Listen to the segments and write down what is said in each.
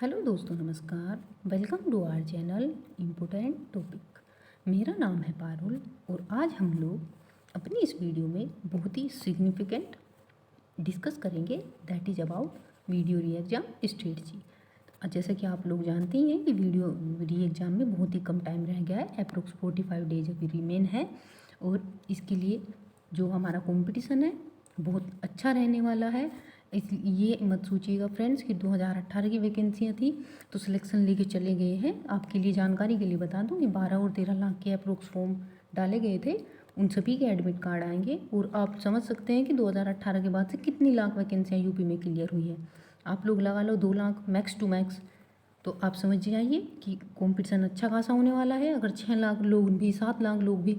Hello दोस्तों, नमस्कार। Welcome to our channel important topic. मेरा नाम है पारुल और आज हम लोग अपनी इस वीडियो में बहुत ही सिग्निफिकेंट डिस्कस करेंगे, दैट इज़ अबाउट वीडियो री एग्ज़ाम स्ट्रेटजी। जैसा कि आप लोग जानते ही हैं कि वीडियो री एग्ज़ाम में बहुत ही कम टाइम रह गया है, अप्रोक्स 45 डेज अभी रिमेन है और इसके लिए जो हमारा कंपटीशन है बहुत अच्छा रहने वाला है। इस ये मत सोचिएगा फ्रेंड्स कि 2018 की वैकेंसियाँ थी तो सिलेक्शन लेके चले गए हैं। आपके लिए जानकारी के लिए बता दूं कि 12 और 13 लाख के अप्रोक्स फॉर्म डाले गए थे, उन सभी के एडमिट कार्ड आएंगे और आप समझ सकते हैं कि 2018 के बाद से कितनी लाख वैकेंसियाँ यूपी में क्लियर हुई है। आप लोग लगा लो 2 लाख मैक्स टू मैक्स, तो आप समझ जाइए कि कॉम्पिटिशन अच्छा खासा होने वाला है। अगर 6 लाख लोग भी 7 लाख लोग भी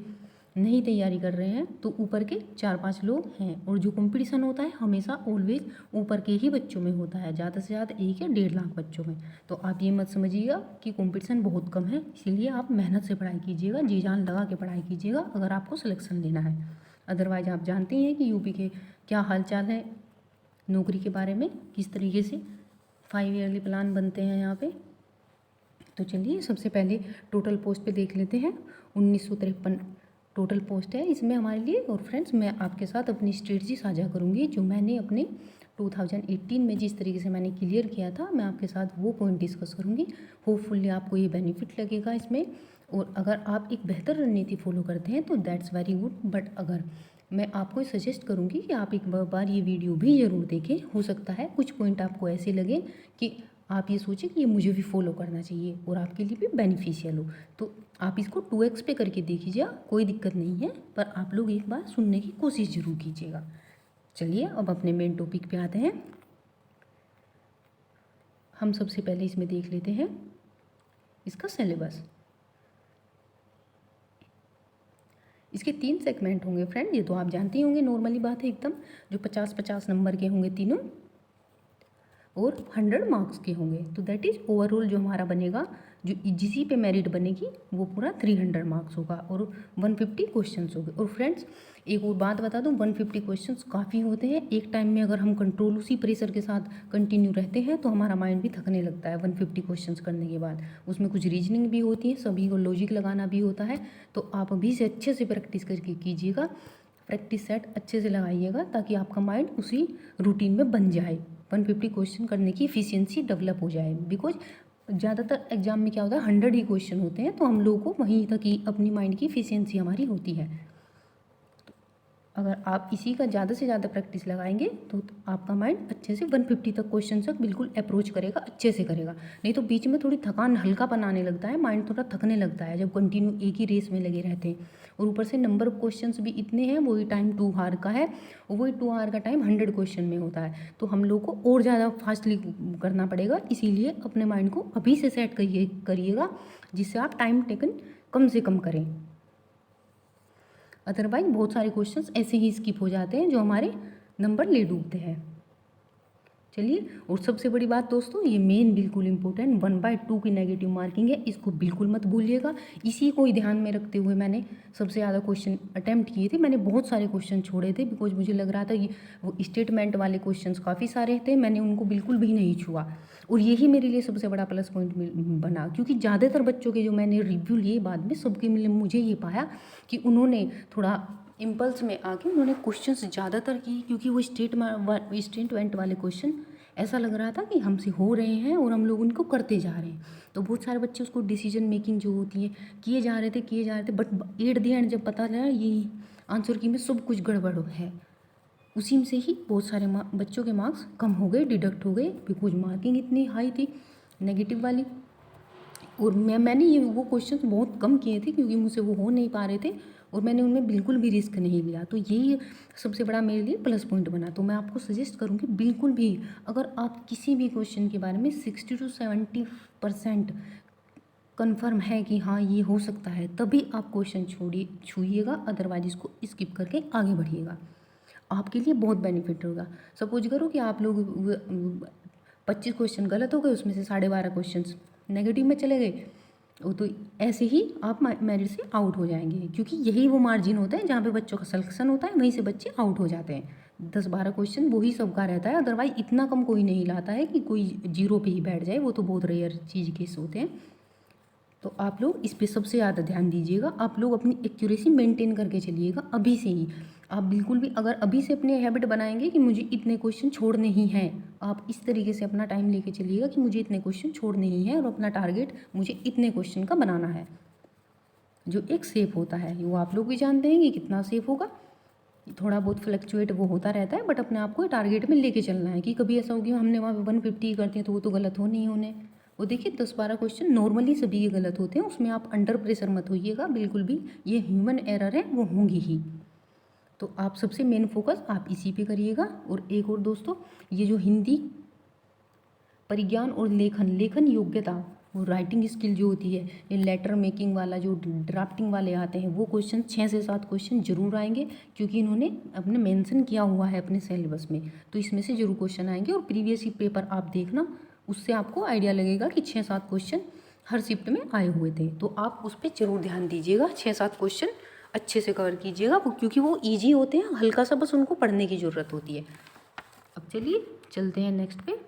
नहीं तैयारी कर रहे हैं तो ऊपर के 4-5 लोग हैं। और जो कंपटीशन होता है हमेशा ऑलवेज ऊपर के ही बच्चों में होता है, ज़्यादा से ज़्यादा 1 या 1.5 लाख बच्चों में। तो आप ये मत समझिएगा कि कंपटीशन बहुत कम है, इसीलिए आप मेहनत से पढ़ाई कीजिएगा, जी जान लगा के पढ़ाई कीजिएगा अगर आपको सिलेक्शन लेना है। अदरवाइज आप जानते हैं कि यूपी के क्या हालचाल है नौकरी के बारे में, किस तरीके से 5 ईयरली प्लान बनते हैं यहाँ पे। तो चलिए सबसे पहले टोटल पोस्ट पे देख लेते हैं। 1953 टोटल पोस्ट है इसमें हमारे लिए। और फ्रेंड्स, मैं आपके साथ अपनी स्ट्रेटजी साझा करूंगी जो मैंने अपने 2018 में जिस तरीके से मैंने क्लियर किया था, मैं आपके साथ वो पॉइंट डिस्कस करूंगी। होपफुली आपको ये बेनिफिट लगेगा इसमें। और अगर आप एक बेहतर रणनीति फॉलो करते हैं तो दैट्स वेरी गुड, बट अगर मैं आपको सजेस्ट करूंगी कि आप एक बार ये वीडियो भी ज़रूर देखें। हो सकता है कुछ पॉइंट आपको ऐसे लगे कि आप ये सोचें कि ये मुझे भी फॉलो करना चाहिए और आपके लिए भी बेनिफिशियल हो। तो आप इसको 2x पे करके देखिएगा, कोई दिक्कत नहीं है, पर आप लोग एक बार सुनने की कोशिश ज़रूर कीजिएगा। चलिए अब अपने मेन टॉपिक पे आते हैं। हम सबसे पहले इसमें देख लेते हैं इसका सिलेबस। इसके 3 सेगमेंट होंगे फ्रेंड, ये तो आप जानते ही होंगे, नॉर्मली बात है एकदम। जो 50-50 नंबर के होंगे तीनों और 100 मार्क्स के होंगे। तो दैट इज़ ओवरऑल जो हमारा बनेगा, जो जिसी पे मेरिट बनेगी वो पूरा 300 मार्क्स होगा और 150 क्वेश्चंस होंगे। और फ्रेंड्स एक और बात बता दूं, 150 क्वेश्चंस काफ़ी होते हैं। एक टाइम में अगर हम कंट्रोल उसी प्रेशर के साथ कंटिन्यू रहते हैं तो हमारा माइंड भी थकने लगता है 150 क्वेश्चंस करने के बाद। उसमें कुछ रीजनिंग भी होती है, सभी को लॉजिक लगाना भी होता है। तो आप अभी से अच्छे से प्रैक्टिस करके कीजिएगा, प्रैक्टिस सेट अच्छे से लगाइएगा ताकि आपका माइंड उसी रूटीन में बन जाए, 150 क्वेश्चन करने की एफिशिएंसी डेवलप हो जाए। बिकॉज ज़्यादातर एग्जाम में क्या होता है, 100 ही क्वेश्चन होते हैं, तो हम लोगों को वहीं तक ही अपनी माइंड की एफिशिएंसी हमारी होती है। अगर आप इसी का ज़्यादा से ज़्यादा प्रैक्टिस लगाएंगे तो आपका माइंड अच्छे से 150 तक क्वेश्चन तक बिल्कुल अप्रोच करेगा, अच्छे से करेगा। नहीं तो बीच में थोड़ी थकान हल्कापन आने लगता है, माइंड थोड़ा थकने लगता है जब कंटिन्यू एक ही रेस में लगे रहते हैं। और ऊपर से नंबर ऑफ क्वेश्चंस भी इतने हैं, वही टाइम 2 आवर का है और वही 2 आवर का टाइम 100 क्वेश्चन में होता है। तो हम लोग को और ज़्यादा फास्टली करना पड़ेगा, इसीलिए अपने माइंड को अभी से सेट करिएगा जिससे आप टाइम टेकन कम से कम करें। अदरवाइज बहुत सारे क्वेश्चंस ऐसे ही स्किप हो जाते हैं जो हमारे नंबर ले डूबते हैं। चलिए, और सबसे बड़ी बात दोस्तों, ये मेन बिल्कुल इंपॉर्टेंट 1/2 की नेगेटिव मार्किंग है, इसको बिल्कुल मत भूलिएगा। इसी को ही ध्यान में रखते हुए मैंने सबसे ज़्यादा क्वेश्चन अटैम्प्ट किए थे। मैंने बहुत सारे क्वेश्चन छोड़े थे बिकॉज मुझे लग रहा था कि वो स्टेटमेंट वाले क्वेश्चन काफ़ी सारे थे, मैंने उनको बिल्कुल भी नहीं छुआ। और यही मेरे लिए सबसे बड़ा प्लस पॉइंट बना, क्योंकि ज़्यादातर बच्चों के जो मैंने रिव्यू लिए बाद में सबके मुझे ये पाया कि उन्होंने थोड़ा इम्पल्स में आके उन्होंने क्वेश्चंस ज़्यादातर किए, क्योंकि वो स्टेटमेंट वाले क्वेश्चन ऐसा लग रहा था कि हमसे हो रहे हैं और हम लोग उनको करते जा रहे हैं। तो बहुत सारे बच्चे उसको डिसीजन मेकिंग जो होती है किए जा रहे थे, बट एट द एंड जब पता चला ये आंसर की में सब कुछ गड़बड़ है, उसी में से ही बहुत सारे बच्चों के मार्क्स कम हो गए, डिडक्ट हो गए, बिकॉज मार्किंग इतनी हाई थी नेगेटिव वाली। और मैंने ये वो क्वेश्चन बहुत कम किए थे क्योंकि मुझसे वो हो नहीं पा रहे थे और मैंने उनमें बिल्कुल भी रिस्क नहीं लिया। तो यही सबसे बड़ा मेरे लिए प्लस पॉइंट बना। तो मैं आपको सजेस्ट करूँगी बिल्कुल भी, अगर आप किसी भी क्वेश्चन के बारे में 60 to 70% कन्फर्म है कि हाँ ये हो सकता है, तभी आप क्वेश्चन छूइएगा, अदरवाइज इसको स्किप करके आगे बढ़िएगा। आपके लिए बहुत बेनिफिट होगा। सपोज करो कि आप लोग 25 क्वेश्चन गलत हो गए, उसमें से 12.5 क्वेश्चन नेगेटिव में चले गए, तो ऐसे ही आप मेरिट से आउट हो जाएंगे, क्योंकि यही वो मार्जिन होता है जहाँ पे बच्चों का सिलेक्शन होता है, वहीं से बच्चे आउट हो जाते हैं। 10-12 क्वेश्चन वही सबका रहता है, अदरवाइज इतना कम कोई नहीं लाता है कि कोई जीरो पे ही बैठ जाए, वो तो बहुत रेयर चीज़ केस होते हैं। तो आप लोग इस पे सबसे ज़्यादा ध्यान दीजिएगा, आप लोग अपनी एक्यूरेसी मेंटेन करके चलिएगा अभी से ही। आप बिल्कुल भी अगर अभी से अपनी हैबिट बनाएंगे कि मुझे इतने क्वेश्चन छोड़ने ही हैं, आप इस तरीके से अपना टाइम लेके चलिएगा कि मुझे इतने क्वेश्चन छोड़ने ही हैं और अपना टारगेट मुझे इतने क्वेश्चन का बनाना है, जो एक सेफ होता है। वो आप लोग भी जानते हैं कि कितना सेफ होगा, थोड़ा बहुत फ्लक्चुएट वो होता रहता है, बट अपने आप को टारगेट में लेके चलना है कि कभी ऐसा हो गया हमने वहाँ पे 150 करते हैं तो वो तो गलत हो नहीं होने। वो देखिए 10-12 क्वेश्चन नॉर्मली सभी के गलत होते हैं, उसमें आप अंडर प्रेशर मत होइएगा बिल्कुल भी, ये ह्यूमन एरर है, वो होंगी ही। तो आप सबसे मेन फोकस आप इसी पे करिएगा। और एक और दोस्तों, ये जो हिंदी परिज्ञान और लेखन योग्यता, वो राइटिंग स्किल जो होती है, ये लेटर मेकिंग वाला जो ड्राफ्टिंग वाले आते हैं, वो क्वेश्चन 6 से 7 क्वेश्चन जरूर आएंगे, क्योंकि इन्होंने अपने मेंशन किया हुआ है अपने सिलेबस में, तो इसमें से जरूर क्वेश्चन आएंगे। और प्रीवियस पेपर आप देखना, उससे आपको आइडिया लगेगा कि 6-7 क्वेश्चन हर शिफ्ट में आए हुए थे, तो आप उस पर जरूर ध्यान दीजिएगा। 6-7 क्वेश्चन अच्छे से कवर कीजिएगा, क्योंकि वो ईजी होते हैं, हल्का सा बस उनको पढ़ने की ज़रूरत होती है। अब चलिए चलते हैं नेक्स्ट पे,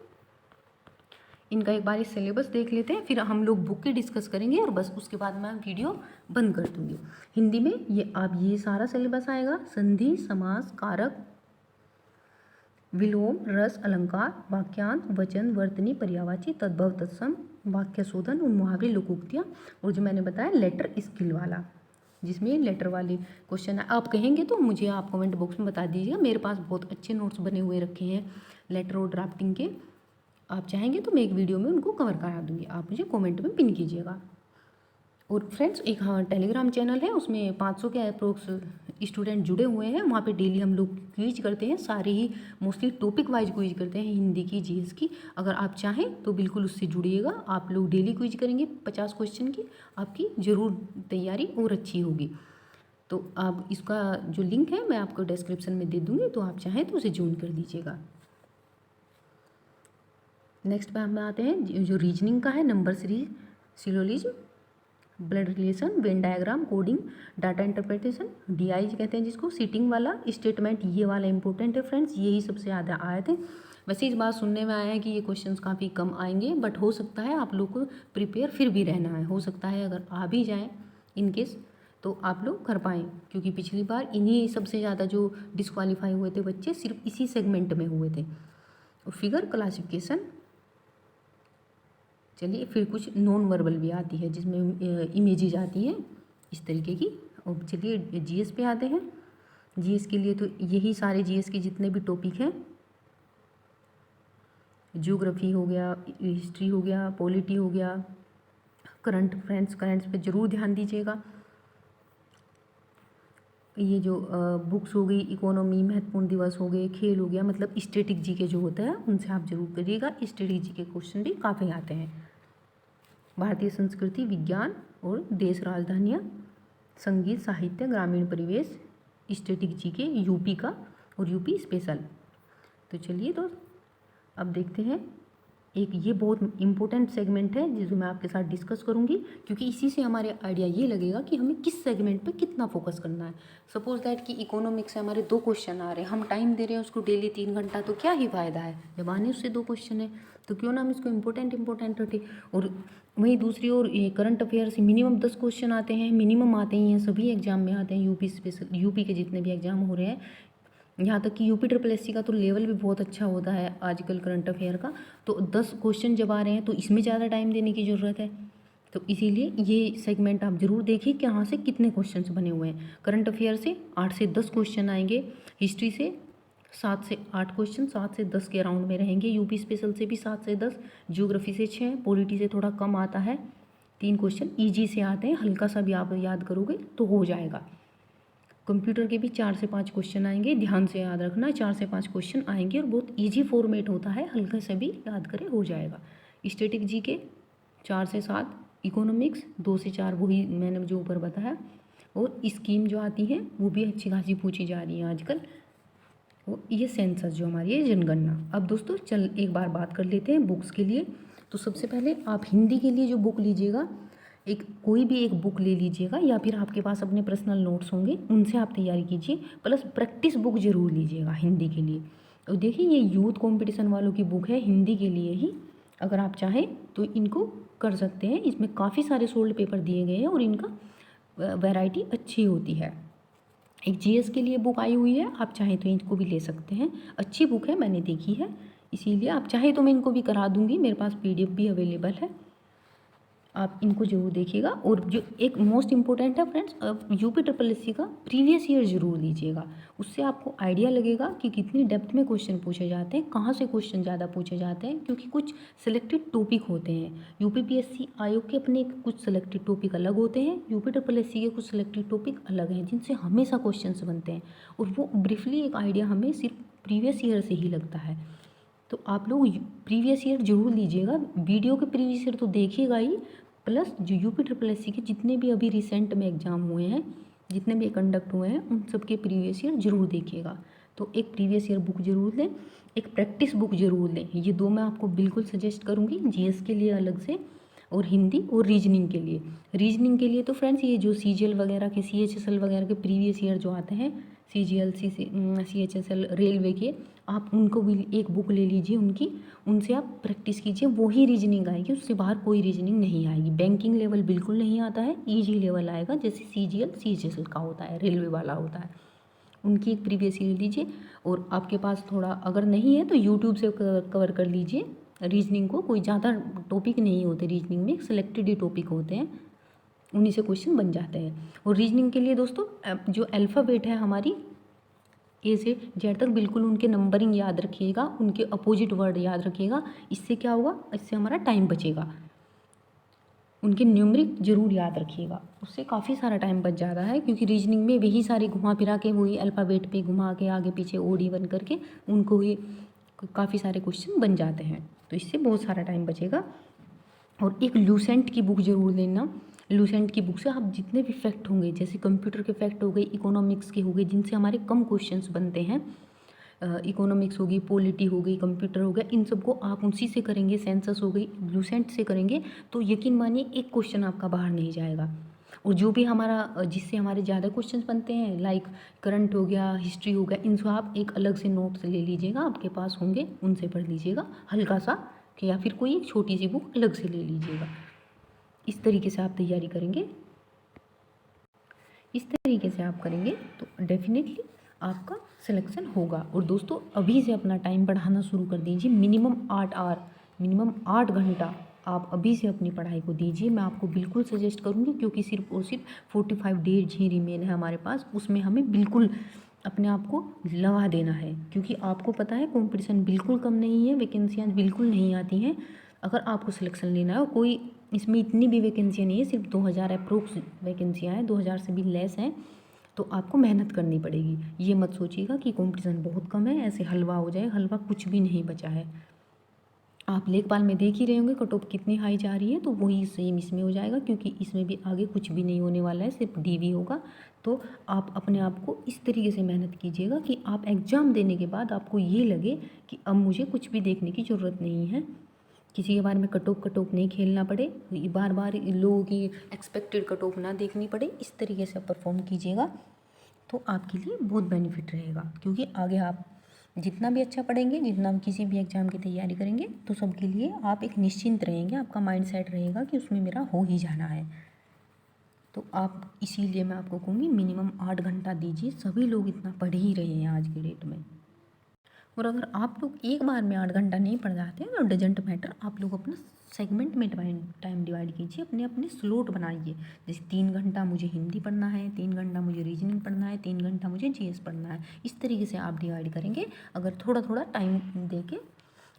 इनका एक बार सिलेबस देख लेते हैं, फिर हम लोग बुक की डिस्कस करेंगे और बस उसके बाद मैं वीडियो बंद कर दूँगी। हिंदी में ये सारा सिलेबस आएगा, संधि, समास, कारक, विलोम, रस, अलंकार, वाक्यांश, वचन, वर्तनी, पर्यायवाची, तद्भव, तत्सम, वाक्य शोधन और मुहावरे, लोकोक्तियाँ, और जो मैंने बताया लेटर स्किल वाला, जिसमें लेटर वाले क्वेश्चन है। आप कहेंगे तो मुझे आप कमेंट बॉक्स में बता दीजिएगा, मेरे पास बहुत अच्छे नोट्स बने हुए रखे हैं लेटर और ड्राफ्टिंग के, आप चाहेंगे तो मैं एक वीडियो में उनको कवर करा दूँगी, आप मुझे कमेंट में पिन कीजिएगा। और फ्रेंड्स एक टेलीग्राम चैनल है, उसमें 500 के अप्रोक्स स्टूडेंट जुड़े हुए हैं, वहाँ पे डेली हम लोग क्विज करते हैं, सारे ही मोस्टली टॉपिक वाइज क्विज करते हैं, हिंदी की, जीएस की। अगर आप चाहें तो बिल्कुल उससे जुड़िएगा, आप लोग डेली क्विज करेंगे 50 क्वेश्चन की, आपकी ज़रूर तैयारी और अच्छी होगी। तो आप इसका जो लिंक है मैं आपको डिस्क्रिप्शन में दे दूँगी, तो आप चाहें तो उसे ज्वाइन कर दीजिएगा। नेक्स्ट पे हम आते हैं जो रीजनिंग का है, number series, syllogism, blood relation, Venn diagram, coding, data interpretation, DI कहते हैं जिसको, सीटिंग वाला, स्टेटमेंट, ये वाला इंपॉर्टेंट है फ्रेंड्स, यही सबसे ज़्यादा आए थे। वैसे इस बार सुनने में आया है कि ये क्वेश्चंस काफ़ी कम आएंगे, बट हो सकता है आप लोग को प्रिपेयर फिर भी रहना है, हो सकता है अगर आ भी जाएँ इनकेस तो आप लोग कर पाएँ, क्योंकि पिछली बार इन्हीं सबसे ज़्यादा जो डिस्क्वालीफाई हुए थे बच्चे सिर्फ इसी सेगमेंट में हुए थे। और फिगर क्लासिफिकेशन, चलिए फिर कुछ नॉन वर्बल भी आती है जिसमें इमेजेज आती हैं इस तरीके की। और चलिए जीएस पे आते हैं। जीएस के लिए तो यही सारे जीएस के जितने भी टॉपिक हैं, ज्योग्राफी हो गया, हिस्ट्री हो गया, पॉलिटी हो गया, करंट अफेयर्स, करंट्स पे ज़रूर ध्यान दीजिएगा। ये जो बुक्स हो गई, इकोनॉमी, महत्वपूर्ण दिवस हो गए, खेल हो गया, मतलब स्टैटिक जीके जो होता है उनसे आप जरूर करिएगा, स्टैटिक जीके क्वेश्चन भी काफ़ी आते हैं। भारतीय संस्कृति, विज्ञान और देश राजधानियाँ, संगीत, साहित्य, ग्रामीण परिवेश, स्टैटिक जीके, यूपी का और यूपी स्पेशल। तो चलिए दोस्त अब देखते हैं, एक ये बहुत इंपॉर्टेंट सेगमेंट है जिसको मैं आपके साथ डिस्कस करूंगी, क्योंकि इसी से हमारे आइडिया ये लगेगा कि हमें किस सेगमेंट पे कितना फोकस करना है। सपोज दैट कि इकोनॉमिक्स से हमारे 2 क्वेश्चन आ रहे हैं, हम टाइम दे रहे हैं उसको डेली 3 घंटा, तो क्या ही फ़ायदा है, जब आने उससे 2 क्वेश्चन है तो क्यों ना हम इसको इंपॉर्टेंट रखें। और वहीं दूसरी ओर ये करंट अफेयर से मिनिमम 10 क्वेश्चन आते हैं, मिनिमम आते ही हैं, सभी एग्जाम में आते हैं, यूपी स्पेशल, यूपी के जितने भी एग्जाम हो रहे हैं, यहाँ तक कि यूपी SSSC का तो लेवल भी बहुत अच्छा होता है आजकल करंट अफेयर का। तो 10 क्वेश्चन जब आ रहे हैं तो इसमें ज़्यादा टाइम देने की ज़रूरत है, तो इसीलिए ये सेगमेंट आप ज़रूर देखिए कि यहाँ से कितने क्वेश्चंस बने हुए हैं। करंट अफेयर से 8 से 10 क्वेश्चन आएंगे, हिस्ट्री से 7 से 8 क्वेश्चन 7 से 10 के अराउंड में रहेंगे, यूपी स्पेशल से भी 7 से 10, ज्योग्राफी से 6, पॉलिटी से थोड़ा कम आता है, 3 क्वेश्चन ईजी से आते हैं, हल्का सा भी आप याद करोगे तो हो जाएगा। कंप्यूटर के भी 4 से 5 क्वेश्चन आएंगे, ध्यान से याद रखना, 4 से 5 क्वेश्चन आएंगे और बहुत इजी फॉर्मेट होता है, हल्का से भी याद करें हो जाएगा। स्टैटिक जीके 4 से 7, इकोनॉमिक्स 2 से 4, वही मैंने जो ऊपर बताया, और स्कीम जो आती है वो भी अच्छी खासी पूछी जा रही है आजकल, वो ये सेंसस जो हमारी है जनगणना। अब दोस्तों एक बार बात कर लेते हैं बुक्स के लिए। तो सबसे पहले आप हिंदी के लिए जो बुक लीजिएगा, एक कोई भी एक बुक ले लीजिएगा या फिर आपके पास अपने पर्सनल नोट्स होंगे, उनसे आप तैयारी कीजिए। प्लस प्रैक्टिस बुक ज़रूर लीजिएगा हिंदी के लिए। और देखिए ये यूथ कंपटीशन वालों की बुक है हिंदी के लिए ही, अगर आप चाहें तो इनको कर सकते हैं। इसमें काफ़ी सारे सोल्ड पेपर दिए गए हैं और इनका वैरायटी अच्छी होती है। एक जीएस के लिए बुक आई हुई है, आप चाहें तो इनको भी ले सकते हैं, अच्छी बुक है, मैंने देखी है, इसीलिए आप चाहे तो मैं इनको भी करा दूंगी, मेरे पास पीडीएफ भी अवेलेबल है, आप इनको जरूर देखिएगा। और जो एक मोस्ट इम्पोर्टेंट है friends, UP triple S C का प्रीवियस ईयर जरूर लीजिएगा, उससे आपको आइडिया लगेगा कि कितनी डेप्थ में क्वेश्चन पूछे जाते हैं, कहाँ से क्वेश्चन ज़्यादा पूछे जाते हैं, क्योंकि कुछ सिलेक्टेड टॉपिक होते हैं। यूपीपीएससी आयोग के अपने कुछ सिलेक्टेड टॉपिक अलग होते हैं, यूपी ट्रिपल एस सी के कुछ सिलेक्टेड टॉपिक अलग हैं जिनसे हमेशा क्वेश्चन बनते हैं, और वो ब्रीफली एक आइडिया हमें सिर्फ प्रीवियस ईयर से ही लगता है। तो आप लोग प्रीवियस ईयर जरूर लीजिएगा, वीडियो के प्रीवियस ईयर तो देखिएगा ही, प्लस जो यूपी ट्रिपल एस सी के जितने भी अभी रिसेंट में एग्ज़ाम हुए हैं, जितने भी कंडक्ट हुए हैं, उन सब के प्रीवियस ईयर जरूर देखिएगा। तो एक प्रीवियस ईयर बुक जरूर लें, एक प्रैक्टिस बुक जरूर लें, ये दो मैं आपको बिल्कुल सजेस्ट करूँगी, जीएस के लिए अलग से और हिंदी और रीजनिंग के लिए। रीजनिंग के लिए तो फ्रेंड्स ये जो सीजीएल वगैरह के, सीएचएसएल वगैरह के प्रीवियस ईयर जो आते हैं, सीजीएल सीएचएसएल रेलवे के, आप उनको भी एक बुक ले लीजिए उनकी, उनसे आप प्रैक्टिस कीजिए, वही रीजनिंग आएगी, उससे बाहर कोई रीजनिंग नहीं आएगी। बैंकिंग लेवल बिल्कुल नहीं आता है, ईजी लेवल आएगा, जैसे सीजीएल सीएचएसएल का होता है, रेलवे वाला होता है, उनकी एक प्रीवियस ईयर लीजिए। और आपके पास थोड़ा अगर नहीं है तो यूट्यूब से कवर कर लीजिए रीजनिंग को, कोई ज़्यादा टॉपिक नहीं होते रीजनिंग में, सिलेक्टेड ही टॉपिक होते हैं, उन्हीं से क्वेश्चन बन जाते हैं। और रीजनिंग के लिए दोस्तों जो अल्फ़ाबेट है हमारी ए से जेड तक, बिल्कुल उनके नंबरिंग याद रखिएगा, उनके अपोजिट वर्ड याद रखिएगा, इससे क्या होगा, इससे हमारा टाइम बचेगा। उनके न्यूमरिक जरूर याद रखिएगा, उससे काफ़ी सारा टाइम बच जाता है, क्योंकि रीजनिंग में वही सारे घुमा फिरा के वही अल्फ़ाबेट पे घुमा के आगे पीछे ओडी बन करके उनको ही काफ़ी सारे क्वेश्चन बन जाते हैं, तो इससे बहुत सारा टाइम बचेगा। और एक लूसेंट की बुक जरूर लेना, लूसेंट की बुक से आप जितने भी फैक्ट होंगे, जैसे कंप्यूटर के फैक्ट हो गए, इकोनॉमिक्स के हो गए, जिनसे हमारे कम क्वेश्चंस बनते हैं, इकोनॉमिक्स होगी, पॉलिटी हो गई, कंप्यूटर हो गया, इन सबको आप उसी से करेंगे, सेंसस हो गई, लूसेंट से करेंगे, तो यकीन मानिए एक क्वेश्चन आपका बाहर नहीं जाएगा। और जो भी हमारा जिससे हमारे ज़्यादा क्वेश्चन बनते हैं, लाइक करंट हो गया, हिस्ट्री हो गया, इनसे आप एक अलग से नोट्स ले लीजिएगा, आपके पास होंगे, उनसे पढ़ लीजिएगा हल्का सा, कि या फिर कोई एक छोटी सी बुक अलग से ले लीजिएगा। इस तरीके से आप तैयारी करेंगे, इस तरीके से आप करेंगे तो डेफिनेटली आपका सिलेक्शन होगा। और दोस्तों अभी से अपना टाइम बढ़ाना शुरू कर दीजिए, मिनिमम 8 आवर, मिनिमम 8 घंटा आप अभी से अपनी पढ़ाई को दीजिए, मैं आपको बिल्कुल सजेस्ट करूँगी, क्योंकि सिर्फ और सिर्फ 45 डेज ही रिमेन है हमारे पास, उसमें हमें बिल्कुल अपने आप को लगा देना है, क्योंकि आपको पता है कंपटीशन बिल्कुल कम नहीं है, वैकेंसियाँ बिल्कुल नहीं आती हैं। अगर आपको सिलेक्शन लेना है, कोई इसमें इतनी भी वैकेंसियाँ नहीं है, सिर्फ 2000 अप्रोक्स वैकेंसियाँ हैं, 2000 से भी लेस हैं, तो आपको मेहनत करनी पड़ेगी। ये मत सोचिएगा कि कंपटीशन बहुत कम है, ऐसे हलवा हो जाए, हलवा कुछ भी नहीं बचा है। आप लेखपाल में देख ही रहे होंगे कट ऑफ कितनी हाई जा रही है, तो वही सेम इसमें हो जाएगा, क्योंकि इसमें भी आगे कुछ भी नहीं होने वाला है, सिर्फ डीवी होगा। तो आप अपने आप को इस तरीके से मेहनत कीजिएगा कि आप एग्ज़ाम देने के बाद आपको ये लगे कि अब मुझे कुछ भी देखने की ज़रूरत नहीं है, किसी के बारे में कट ऑफ नहीं खेलना पड़े, बार बार लोगों की एक्सपेक्टेड कट ऑफ ना देखनी पड़े, इस तरीके से परफॉर्म कीजिएगा तो आपके लिए बहुत बेनिफिट रहेगा। क्योंकि आगे आप जितना भी अच्छा पढ़ेंगे, जितना भी किसी भी एग्ज़ाम की तैयारी करेंगे, तो सबके लिए आप एक निश्चिंत रहेंगे, आपका माइंड सेट रहेगा कि उसमें मेरा हो ही जाना है। तो आप इसीलिए मैं आपको कहूँगी मिनिमम 8 घंटा दीजिए, सभी लोग इतना पढ़ ही रहे हैं आज के डेट में। और अगर आप लोग एक बार में 8 घंटा नहीं पढ़ जाते हैं तो डजेंट मैटर, आप लोग अपना सेगमेंट में टाइम डिवाइड कीजिए, अपने अपने स्लॉट बनाइए, जैसे 3 घंटा मुझे हिंदी पढ़ना है, 3 घंटा मुझे रीजनिंग पढ़ना है, 3 घंटा मुझे जीएस पढ़ना है, इस तरीके से आप डिवाइड करेंगे। अगर थोड़ा थोड़ा टाइम दे के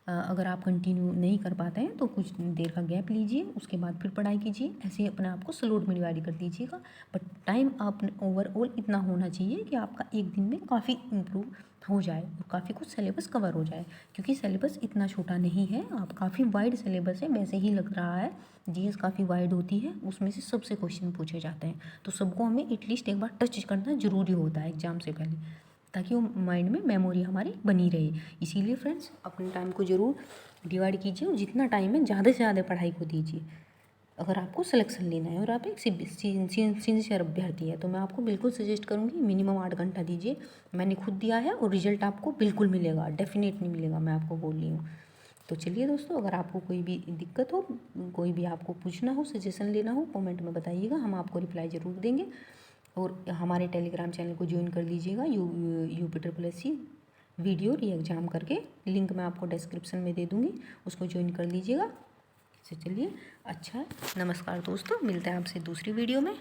अगर आप कंटिन्यू नहीं कर पाते हैं तो कुछ देर का गैप लीजिए, उसके बाद फिर पढ़ाई कीजिए, ऐसे ही अपने आप को स्लॉट में डिवाइड कर दीजिएगा। बट टाइम आप ओवरऑल इतना होना चाहिए कि आपका एक दिन में काफ़ी इम्प्रूव हो जाए और काफ़ी कुछ सिलेबस कवर हो जाए, क्योंकि सिलेबस इतना छोटा नहीं है, आप काफ़ी वाइड सिलेबस है, वैसे ही लग रहा है, जीएस काफ़ी वाइड होती है, उसमें से सबसे क्वेश्चन पूछे जाते हैं, तो सबको हमें एटलीस्ट एक बार टच करना ज़रूरी होता है एग्ज़ाम से पहले, ताकि वो माइंड में मेमोरी हमारी बनी रहे। इसीलिए फ्रेंड्स अपने टाइम को ज़रूर डिवाइड कीजिए और जितना टाइम है ज़्यादा से ज़्यादा पढ़ाई को दीजिए। अगर आपको सिलेक्शन लेना है और आप एक सिंसियर अभ्यर्थी है तो मैं आपको बिल्कुल सजेस्ट करूँगी मिनिमम 8 घंटा दीजिए। मैंने खुद दिया है और रिजल्ट आपको बिल्कुल मिलेगा, डेफिनेटली मिलेगा, मैं आपको बोल रही हूँ। तो चलिए दोस्तों, अगर आपको कोई भी दिक्कत हो, कोई भी आपको पूछना हो, सजेशन लेना हो, कमेंट में बताइएगा, हम आपको रिप्लाई ज़रूर देंगे। और हमारे टेलीग्राम चैनल को ज्वाइन कर लीजिएगा, UP SSC वीडियो री एग्ज़ाम करके, लिंक मैं आपको डिस्क्रिप्शन में दे दूँगी, उसको ज्वाइन कर लीजिएगा। तो चलिए, अच्छा, नमस्कार दोस्तों, मिलते हैं आपसे दूसरी वीडियो में।